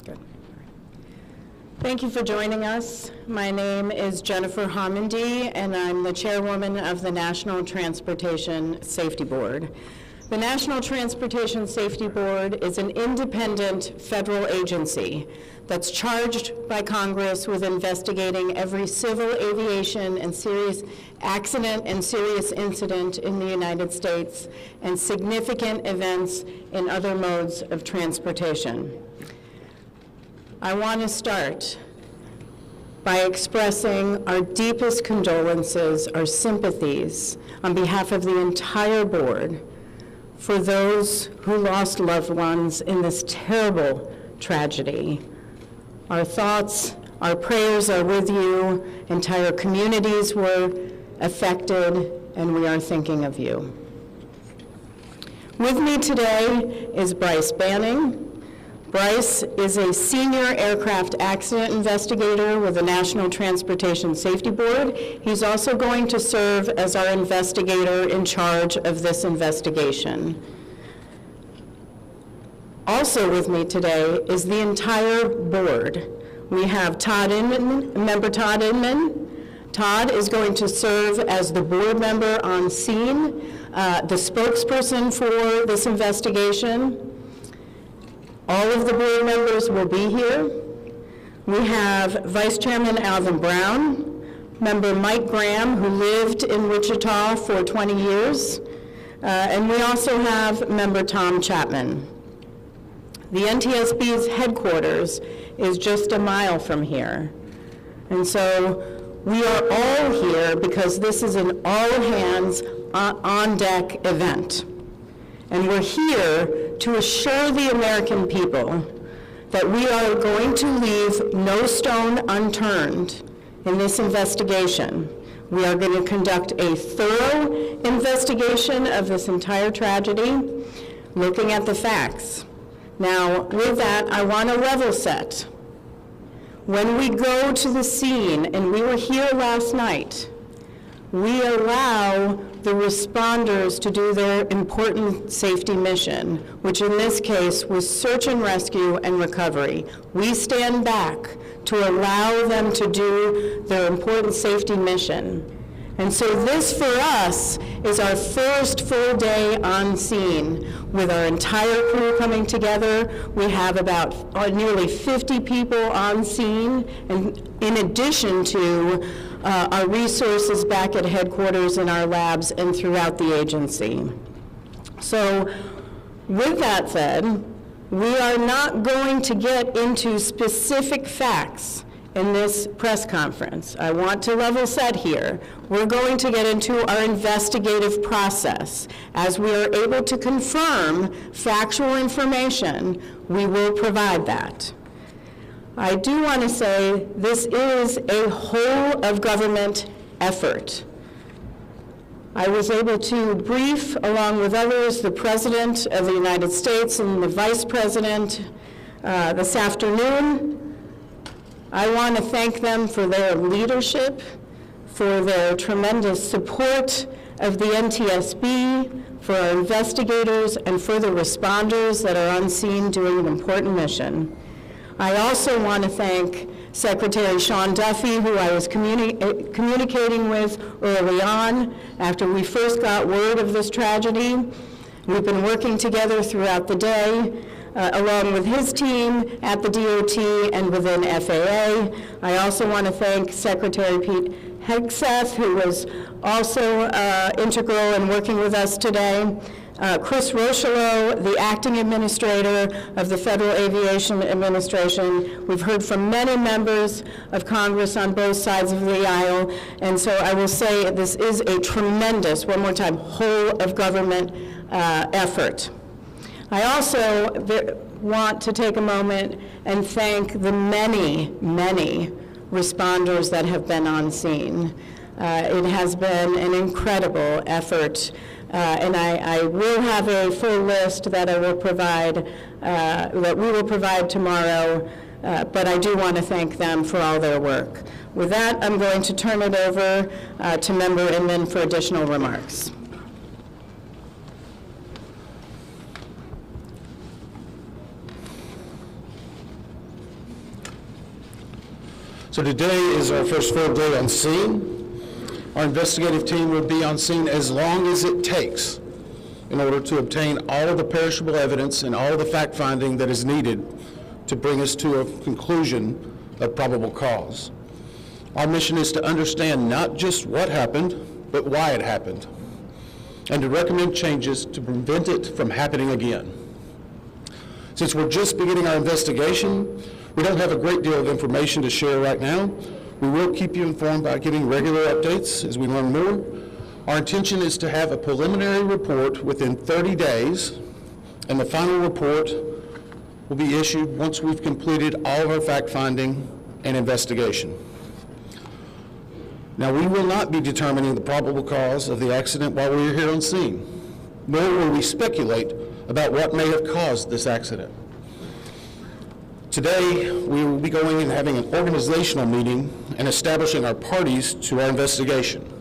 Good. Thank you for joining us. My name is Jennifer Homendy, and I'm the chairwoman of the National Transportation Safety Board. The National Transportation Safety Board is an independent federal agency that's charged by Congress with investigating every civil aviation and serious accident and serious incident in the United States and significant events in other modes of transportation. I want to start by expressing our deepest condolences, our sympathies on behalf of the entire board for those who lost loved ones in this terrible tragedy. Our thoughts, our prayers are with you. Entire communities were affected, and we are thinking of you. With me today is Bryce Banning. Bryce is a senior aircraft accident investigator with the National Transportation Safety Board. He's also going to serve as our investigator in charge of this investigation. Also with me today is the entire board. We have Todd Inman, member Todd Inman. Todd is going to serve as the board member on scene, the spokesperson for this investigation. All of the board members will be here. We have Vice Chairman Alvin Brown, member Mike Graham, who lived in Wichita for 20 years, and we also have member Tom Chapman. The NTSB's headquarters is just a mile from here. And so we are all here because this is an all-hands on-deck event. And we're here to assure the American people that we are going to leave no stone unturned in this investigation. We are going to conduct a thorough investigation of this entire tragedy, looking at the facts. Now, with that, I want to level set. When we go to the scene, and we were here last night, we allow the responders to do their important safety mission, which in this case was search and rescue and recovery. We stand back to allow them to do their important safety mission. And so this, for us, is our first full day on scene with our entire crew coming together. We have about nearly 50 people on scene, and in addition to our resources back at headquarters in our labs and throughout the agency. So with that said, we are not going to get into specific facts in this press conference. I want to level set here. We're going to get into our investigative process. As we are able to confirm factual information, we will provide that. I do want to say this is a whole of government effort. I was able to brief, along with others, the President of the United States and the Vice President this afternoon. I want to thank them for their leadership, for their tremendous support of the NTSB, for our investigators, and for the responders that are on scene doing an important mission. I also want to thank Secretary Sean Duffy, who I was communicating with early on after we first got word of this tragedy. We've been working together throughout the day, along with his team at the DOT and within FAA. I also want to thank Secretary Pete Hegseth, who was also integral in working with us today. Chris Rocheleau, the acting administrator of the Federal Aviation Administration. We've heard from many members of Congress on both sides of the aisle, and so I will say this is a tremendous, one more time, whole of government effort. I also want to take a moment and thank the many, many responders that have been on scene. It has been an incredible effort. And I will have a full list that I will provide, that we will provide tomorrow, but I do want to thank them for all their work. With that, I'm going to turn it over to Member Inman for additional remarks. So today is our first full day on scene. Our investigative team will be on scene as long as it takes in order to obtain all of the perishable evidence and all of the fact-finding that is needed to bring us to a conclusion of probable cause. Our mission is to understand not just what happened, but why it happened, and to recommend changes to prevent it from happening again. Since we're just beginning our investigation, we don't have a great deal of information to share right now. We will keep you informed by giving regular updates as we learn more. Our intention is to have a preliminary report within 30 days, and the final report will be issued once we've completed all of our fact-finding and investigation. Now, we will not be determining the probable cause of the accident while we're here on scene, nor will we speculate about what may have caused this accident. Today, we will be going and having an organizational meeting and establishing our parties to our investigation.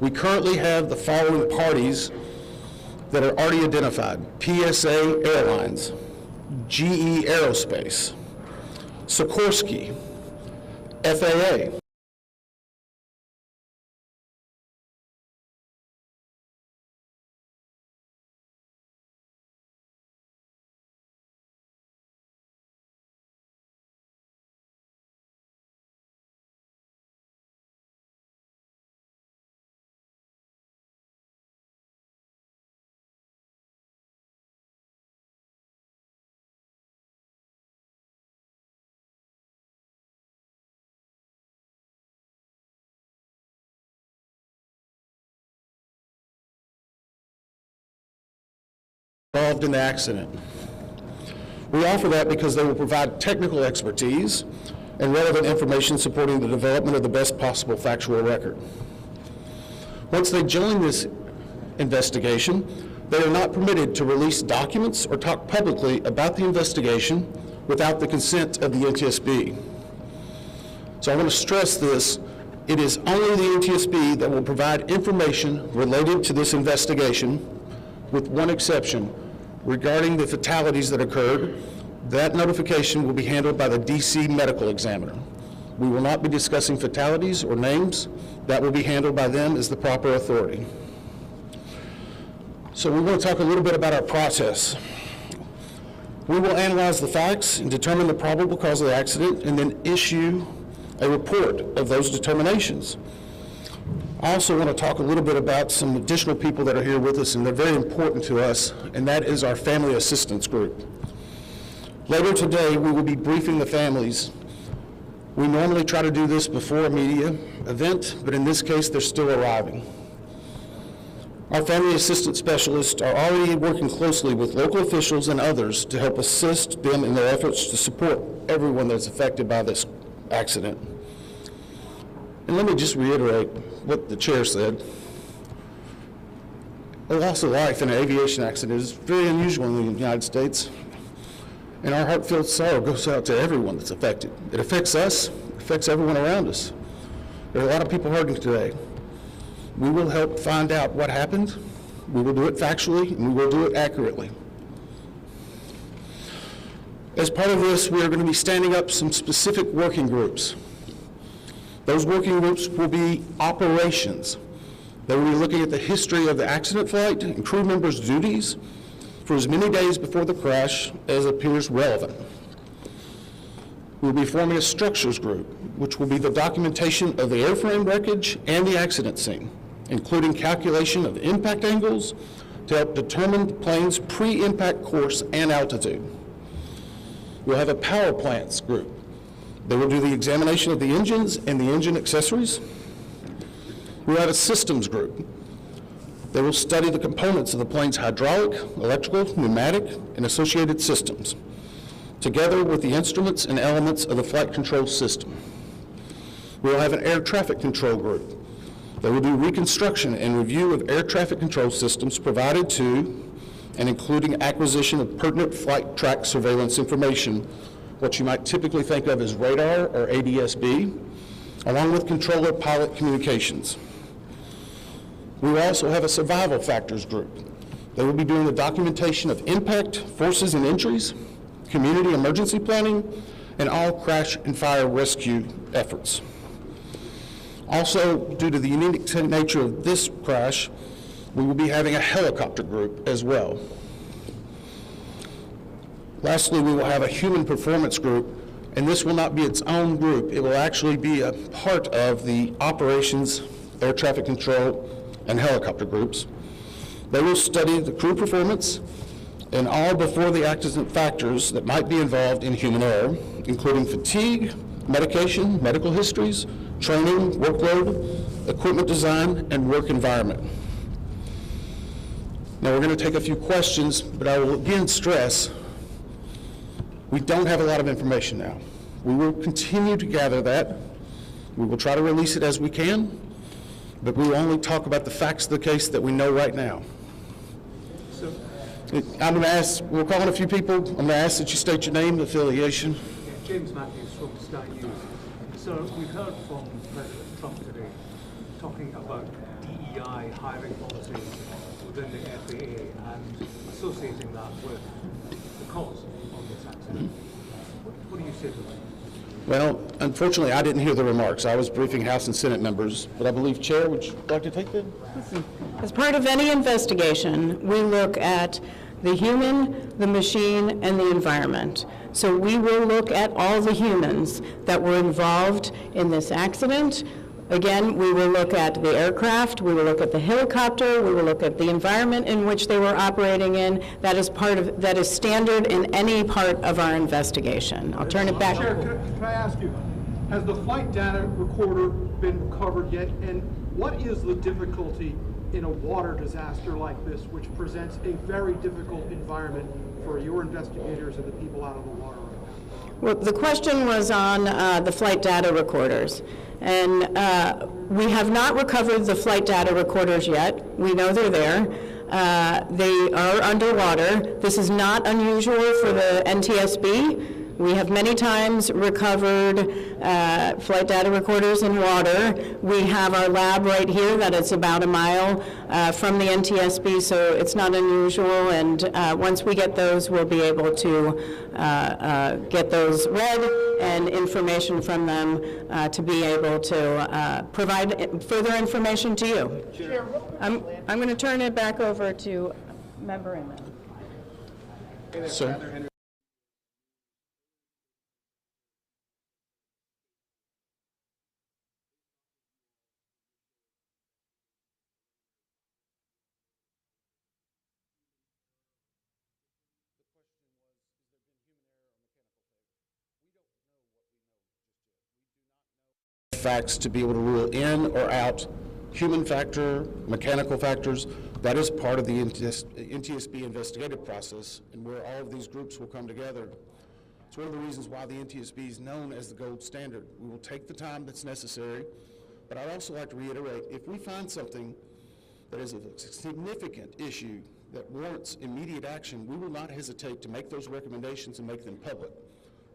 We currently have the following parties that are already identified: PSA Airlines, GE Aerospace, Sikorsky, FAA, involved in the accident. We offer that because they will provide technical expertise and relevant information supporting the development of the best possible factual record. Once they join this investigation, they are not permitted to release documents or talk publicly about the investigation without the consent of the NTSB. So I want to stress this: it is only the NTSB that will provide information related to this investigation, with one exception. Regarding the fatalities that occurred, that notification will be handled by the DC medical examiner. We will not be discussing fatalities or names. That will be handled by them as the proper authority. So we want to talk a little bit about our process. We will analyze the facts and determine the probable cause of the accident, and then issue a report of those determinations. I also want to talk a little bit about some additional people that are here with us, and they're very important to us, and that is our family assistance group. Later today, we will be briefing the families. We normally try to do this before a media event, but in this case, they're still arriving. Our family assistance specialists are already working closely with local officials and others to help assist them in their efforts to support everyone that's affected by this accident. And let me just reiterate what the chair said. A loss of life in an aviation accident is very unusual in the United States, and our heartfelt sorrow goes out to everyone that's affected. It affects us, it affects everyone around us. There are a lot of people hurting today. We will help find out what happened. We will do it factually, and we will do it accurately. As part of this, we are going to be standing up some specific working groups. Those working groups will be operations. They will be looking at the history of the accident flight and crew members' duties for as many days before the crash as appears relevant. We'll be forming a structures group, which will be the documentation of the airframe wreckage and the accident scene, including calculation of impact angles to help determine the plane's pre-impact course and altitude. We'll have a power plants group. They will do the examination of the engines and the engine accessories. We'll have a systems group. They will study the components of the plane's hydraulic, electrical, pneumatic, and associated systems, together with the instruments and elements of the flight control system. We'll have an air traffic control group. They will do reconstruction and review of air traffic control systems provided to and including acquisition of pertinent flight track surveillance information, what you might typically think of as radar or ADS-B, along with controller pilot communications. We will also have a survival factors group. They will be doing the documentation of impact, forces and injuries, community emergency planning, and all crash and fire rescue efforts. Also, due to the unique nature of this crash, we will be having a helicopter group as well. Lastly, we will have a human performance group, and this will not be its own group. It will actually be a part of the operations, air traffic control, and helicopter groups. They will study the crew performance and all before the accident factors that might be involved in human error, including fatigue, medication, medical histories, training, workload, equipment design, and work environment. Now we're going to take a few questions, but I will again stress, we don't have a lot of information now. We will continue to gather that. We will try to release it as we can, but we will only talk about the facts of the case that we know right now. So, I'm going to ask, we're calling a few people. I'm going to ask that you state your name and affiliation. James Matthews from Sky News. So we've heard from President Trump today talking about DEI hiring policies within the FAA and associating that with the cause of this accident. What do you say to that? Well, unfortunately, I didn't hear the remarks. I was briefing House and Senate members, but I believe, Chair, would you like to take that? As part of any investigation, we look at the human, the machine, and the environment. So we will look at all the humans that were involved in this accident. Again, we will look at the aircraft, we will look at the helicopter, we will look at the environment in which they were operating in. That is standard in any part of our investigation. I'll turn it back. Chair, can I ask you, has the flight data recorder been recovered yet? And what is the difficulty in a water disaster like this, which presents a very difficult environment for your investigators and the people out on the water right now? Well, the question was on the flight data recorders. And we have not recovered the flight data recorders yet. We know they're there. They are underwater. This is not unusual for the NTSB. We have many times recovered flight data recorders in water. We have our lab right here that is about a mile from the NTSB, so it's not unusual. And once we get those, we'll be able to get those read and information from them to be able to provide further information to you. I'm going to turn it back over to Member Inman. Sir? Facts to be able to rule in or out human factor, mechanical factors. That is part of the NTSB investigative process, and where all of these groups will come together. It's one of the reasons why the NTSB is known as the gold standard. We will take the time that's necessary, but I'd also like to reiterate, if we find something that is a significant issue that warrants immediate action, we will not hesitate to make those recommendations and make them public.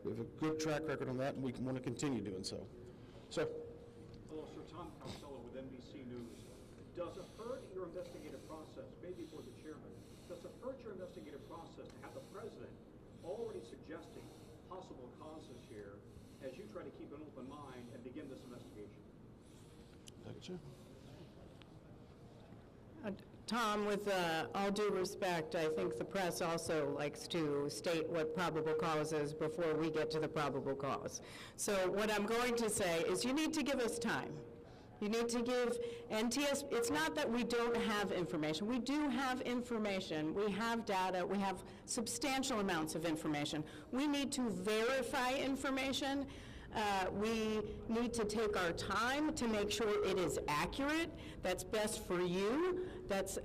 We have a good track record on that, and we want to continue doing so. Sir? Hello, Sir. Tom Costello with NBC News. Does it hurt your investigative process, maybe for the chairman, does it hurt your investigative process to have the president already suggesting possible causes here as you try to keep an open mind and begin this investigation? Tom, with all due respect, I think the press also likes to state what probable cause is before we get to the probable cause. So what I'm going to say is you need to give us time. You need to give NTSB, it's not that we don't have information. We do have information. We have data. We have substantial amounts of information. We need to verify information. We need to take our time to make sure it is accurate. That's best for you. That's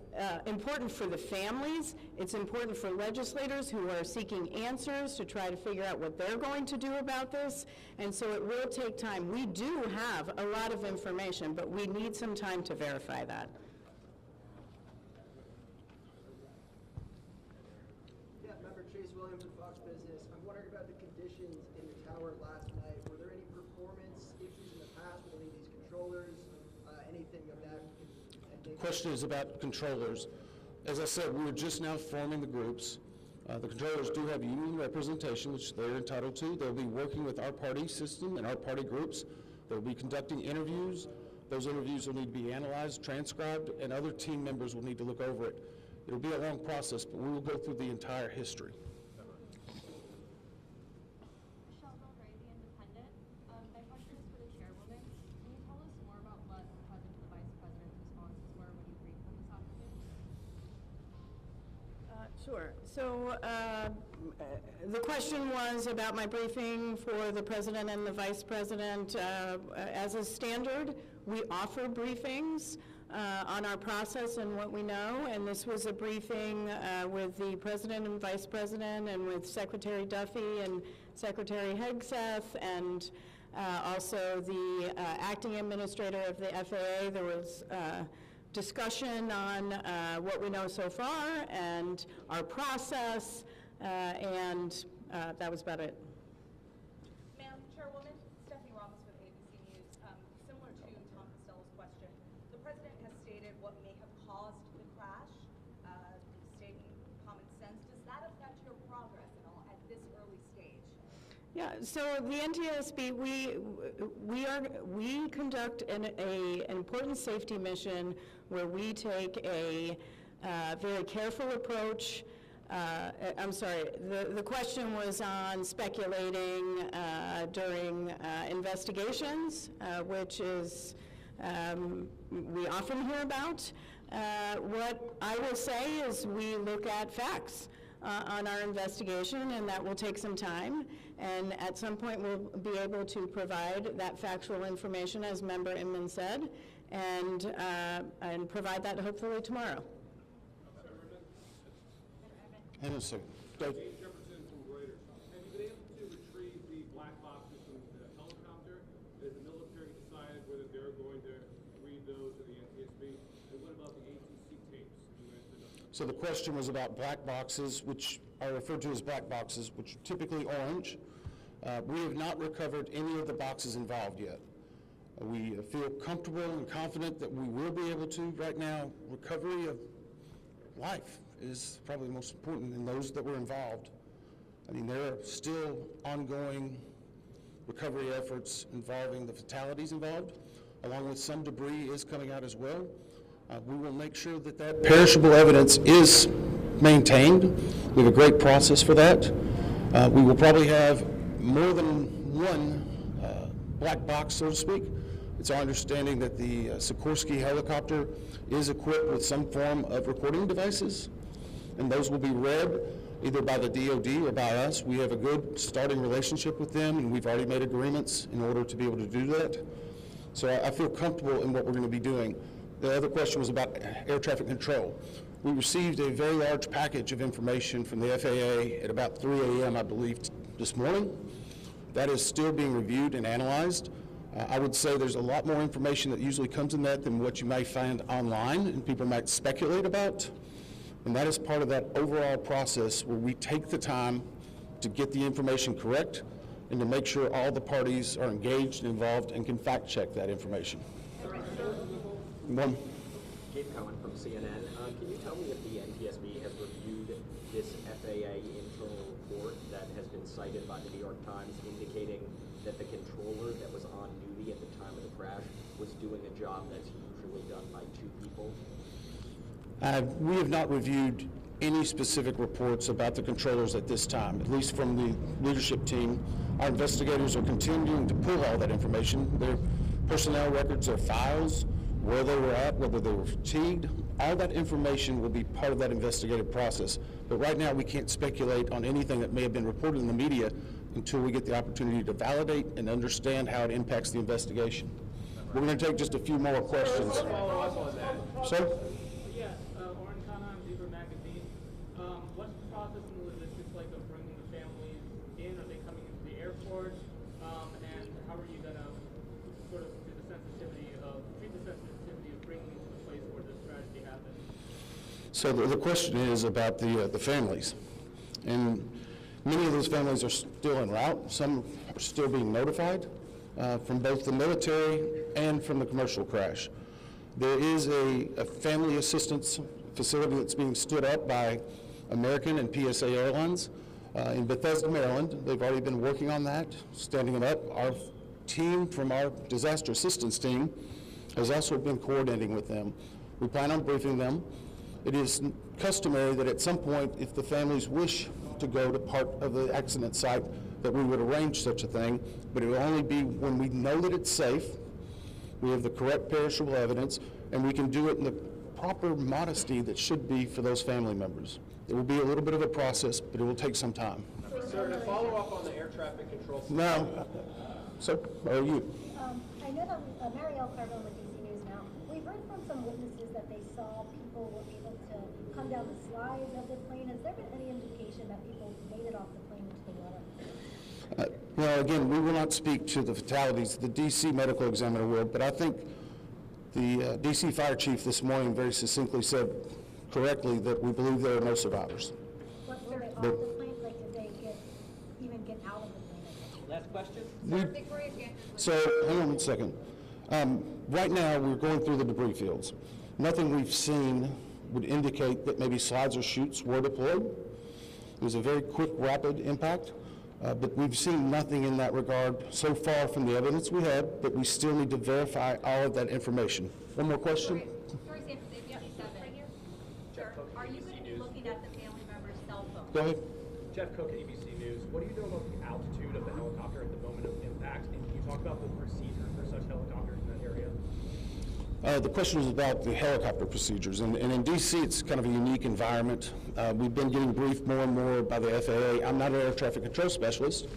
important for the families. It's important for legislators who are seeking answers to try to figure out what they're going to do about this. And so it will take time. We do have a lot of information, but we need some time to verify that. Yeah, Member Chase Williams of Fox Business. I'm wondering about the conditions in the tower last night. Were there any performance issues in the past with any of these controllers, anything of that? The question is about controllers. As I said, we were just now forming the groups. The controllers do have union representation, which they're entitled to. They'll be working with our party system and our party groups. They'll be conducting interviews. Those interviews will need to be analyzed, transcribed, and other team members will need to look over it. It'll be a long process, but we will go through the entire history. Michelle Belgray, The Independent. My question is for the chairwoman. Can you tell us more about what the president and the vice president's responses were when you briefed them this afternoon? Sure. So the question was about my briefing for the president and the vice president. As a standard, we offer briefings on our process and what we know, and this was a briefing with the president and vice president and with Secretary Duffy and Secretary Hegseth and also the acting administrator of the FAA. There was discussion on what we know so far and our process, and that was about it. Ma'am, Chairwoman, Stephanie Ramos with ABC News. Similar to Tom Costello's question, the President has stated what may have caused the crash, stating common sense. Does that affect your progress at all at this early stage? Yeah, so the NTSB, we conduct an important safety mission where we take a very careful approach. I'm sorry, the question was on speculating during investigations, which is, we often hear about. What I will say is we look at facts on our investigation, and that will take some time. And at some point, we'll be able to provide that factual information, as Member Inman said, and provide that hopefully tomorrow. Hang on a second. Dave. James Jefferson from Reuters. Have you been able to retrieve the black boxes from the helicopter? Has the military decided whether they're going to read those or the NTSB? And what about the ATC tapes? So the question was about black boxes, which I refer to as black boxes, which are typically orange. We have not recovered any of the boxes involved yet. We feel comfortable and confident that we will be able to. Right now, recovery of life is probably the most important in those that were involved. I mean, there are still ongoing recovery efforts involving the fatalities involved, along with some debris is coming out as well. We will make sure that that perishable evidence is maintained. We have a great process for that. We will probably have more than one black box, so to speak. It's our understanding that the Sikorsky helicopter is equipped with some form of recording devices, and those will be read either by the DoD or by us. We have a good starting relationship with them, and we've already made agreements in order to be able to do that. So I feel comfortable in what we're going to be doing. The other question was about air traffic control. We received a very large package of information from the FAA at about 3 a.m., I believe, this morning. That is still being reviewed and analyzed. I would say there's a lot more information that usually comes in that than what you may find online and people might speculate about. And that is part of that overall process where we take the time to get the information correct and to make sure all the parties are engaged and involved and can fact check that information. One. Gabe Cohen from CNN. Can you tell me if the NTSB has reviewed this FAA internal report that has been cited by the New York Times indicating that the controller that was on duty at the time of the crash was doing a job that's usually done by two people? We have not reviewed any specific reports about the controllers at this time, at least from the leadership team. Our investigators are continuing to pull all that information. Their personnel records, their files, where they were at, whether they were fatigued, all that information will be part of that investigative process. But right now we can't speculate on anything that may have been reported in the media until we get the opportunity to validate and understand how it impacts the investigation. We're going to take just a few more questions. Sir? Yeah, Oren Khanna, Zebra Magazine. What's the process and the logistics like of bringing the families in? Are they coming into the airport? And how are you going to sort of treat the sensitivity of bringing them to the place where this tragedy happened? So the question is about the families. And many of those families are still en route. Some are still being notified from both the military and from the commercial crash. There is a family assistance facility that's being stood up by American and PSA Airlines in Bethesda, Maryland. They've already been working on that, standing it up. Our team from our disaster assistance team has also been coordinating with them. We plan on briefing them. It is customary that at some point, if the families wish to go to part of the accident site, that we would arrange such a thing, but it will only be when we know that it's safe, we have the correct perishable evidence, and we can do it in the proper modesty that should be for those family members. It will be a little bit of a process, but it will take some time. Sir, to follow up on the air traffic control system. Now, so, are you? I know that Marielle Carville with DC News now. We've heard from some witnesses that they saw people were able to come down the slides of the plane. Has there been any indication that people made it off the plane into the water? Well, again, we will not speak to the fatalities. The DC medical examiner will, but I think the DC fire chief this morning very succinctly said correctly that we believe there are no survivors. What were they off the plane? Like, did they even get out of the plane? Last question? So, hang on one second. Right now, we're going through the debris fields. Nothing we've seen would indicate that maybe slides or chutes were deployed. It was a very quick, rapid impact, but we've seen nothing in that regard so far from the evidence we have, but we still need to verify all of that information. One more question? Story Sanford, ABC7. Right here. Sure. Are you going to be looking at the family member's cell phone? Go ahead. Jeff Cook, ABC News. What do you know about the altitude of the helicopter at the moment of impact? And can you talk about the procedure for such helicopters in that area? The question was about the helicopter procedures, and in DC it's kind of a unique environment. We've been getting briefed more and more by the FAA. I'm not an air traffic control specialist,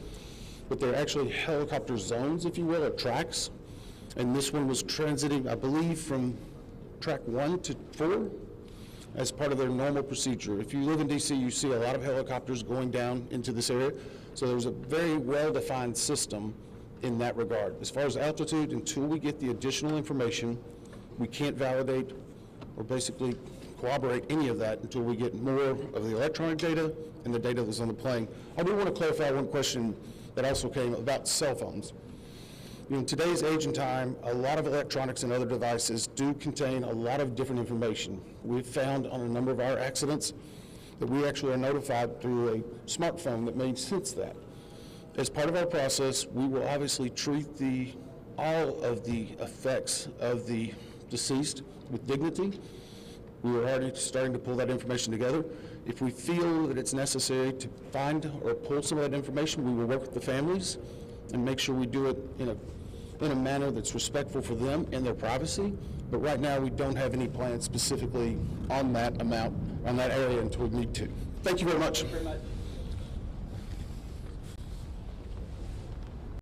but they're actually helicopter zones, if you will, or tracks. And this one was transiting, I believe, from track 1 to 4 as part of their normal procedure. If you live in DC, you see a lot of helicopters going down into this area. So there's a very well-defined system in that regard. As far as altitude, until we get the additional information, we can't validate or basically corroborate any of that until we get more of the electronic data and the data that's on the plane. I do want to clarify one question that also came about cell phones. In today's age and time, a lot of electronics and other devices do contain a lot of different information. We've found on a number of our accidents that we actually are notified through a smartphone that may sense that. As part of our process, we will obviously treat all of the effects of the deceased with dignity. We are already starting to pull that information together. If we feel that it's necessary to find or pull some of that information, we will work with the families and make sure we do it in a manner that's respectful for them and their privacy. But right now, we don't have any plans specifically on that amount, on that area until we need to. Thank you very much. Thank you very much.